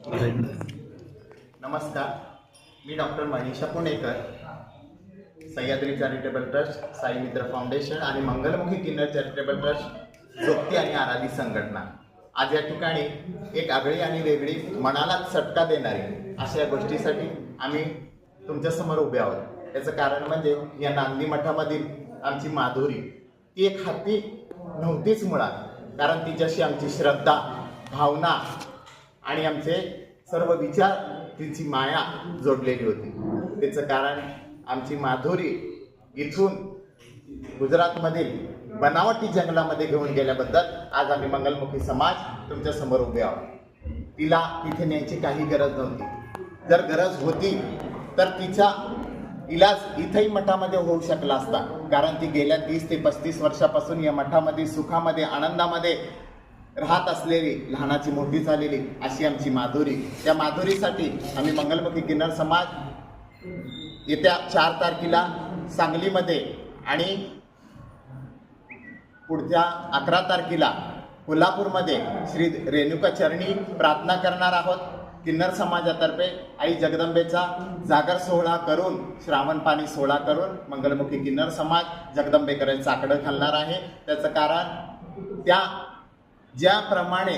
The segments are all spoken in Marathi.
नमस्कार, मी डॉक्टर मनीषा पुणेकर, सह्याद्री चॅरिटेबल ट्रस्ट, साई मित्र फाउंडेशन आणि मंगलमुखी किन्नर चॅरिटेबल ट्रस्ट जोगती आणि आराधी संघटना आज या ठिकाणी एक आगळी आणि वेगळी मनाला चटका देणारी अशा या गोष्टीसाठी आम्ही तुमच्यासमोर उभे आहोत। याचं कारण म्हणजे या नांदी मठामधील आमची माधुरी ती एक हत्ती नव्हतीच मुळात, कारण तिच्याशी आमची श्रद्धा, भावना आणि आमचे सर्व विचार, तिची माया जोडलेली होती। त्याचं कारण आमची माधुरी इथून गुजरातमधील बनावटी जंगलामध्ये घेऊन गेल्याबद्दल आज आम्ही मंगलमुखी समाज तुमच्या समोर उभे आहोत। तिला तिथे न्यायची काही गरज नव्हती। जर गरज होती तर तिचा इलाज इथेही मठामध्ये होऊ शकला असता, कारण ती गेल्या 30 ते 35 वर्षापासून या मठामध्ये सुखामध्ये आनंदामध्ये राहत असलेली, लहानाची मोठी झालेली अशी आमची माधुरी। त्या माधुरीसाठी आम्ही मंगलमुखी किन्नर समाज येत्या 4 तारखेला सांगलीमध्ये आणि पुढच्या 11 तारखेला कोल्हापूरमध्ये श्री रेणुका चरणी प्रार्थना करणार आहोत। किन्नर समाजातर्फे आई जगदंबेचा जागर सोहळा करून, श्रावण पाणी सोहळा करून मंगलमुखी किन्नर समाज जगदंबेकडे चाकडं घालणार आहे। त्याचं कारण त्या ज्याप्रमाणे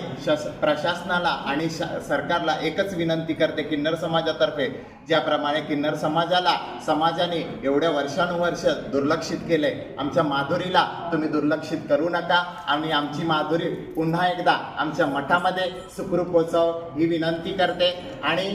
प्रशासनाला आणि सरकारला एकच विनंती करते किन्नर समाजातर्फे, ज्याप्रमाणे किन्नर समाजाने एवढ्या वर्षानुवर्ष दुर्लक्षित केले, आमच्या माधुरीला तुम्ही दुर्लक्षित करू नका आणि आमची माधुरी पुन्हा एकदा आमच्या मठामध्ये सुखरूप पोहोचाव ही विनंती करते। आणि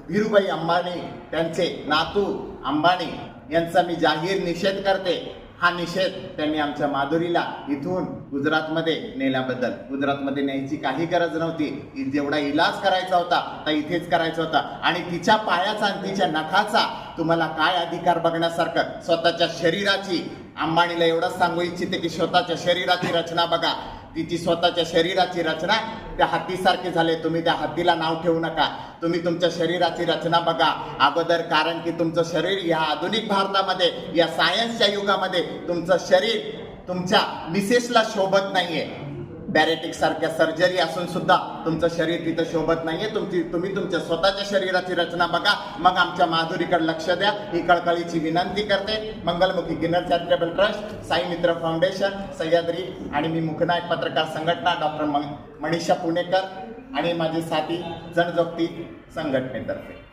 धीरूभाई अंबानी त्यांचे नातू अंबानी यांचा मी जाहीर निषेध करते। हा निषेध त्यांनी आमच्या माधुरीला इथून गुजरातमध्ये नेल्याबद्दल, गुजरातमध्ये न्यायची काही गरज नव्हती। जेवढा इलाज करायचा होता तर इथेच करायचा होता। आणि तिच्या पायाचा आणि तिच्या नखाचा तुम्हाला काय अधिकार बघण्यासारखं, स्वतःच्या शरीराची, अंबानीला एवढंच सांगू इच्छिते की स्वतःच्या शरीराची रचना बघा। तिची स्वतःच्या शरीराची रचना त्या हत्तीसारखी झाले। तुम्ही त्या हत्तीला नाव ठेवू नका, तुम्ही तुमच्या शरीराची रचना बघा अगोदर, कारण की तुमचं शरीर या आधुनिक भारतामध्ये, या सायन्सच्या युगामध्ये तुमचं शरीर तुमच्या मिसेसला शोभत नाहीये। बॅरेटिक सारख्या सर्जरी असून सुद्धा तुमचं शरीर तिथं शोभत नाहीये। तुम्ही तुमच्या स्वतःच्या शरीराची रचना बघा, मग आमच्या माधुरीकडे लक्ष द्या ही कळकळीची विनंती करते। मंगलमुखी किन्नर चॅरिटेबल ट्रस्ट, साई मित्र फाउंडेशन, सह्याद्री आणि मी मुखनायक पत्रकार संघटना डॉक्टर मनीषा पुणेकर आणि माझे साथी जनजोगती संघटनेतर्फे।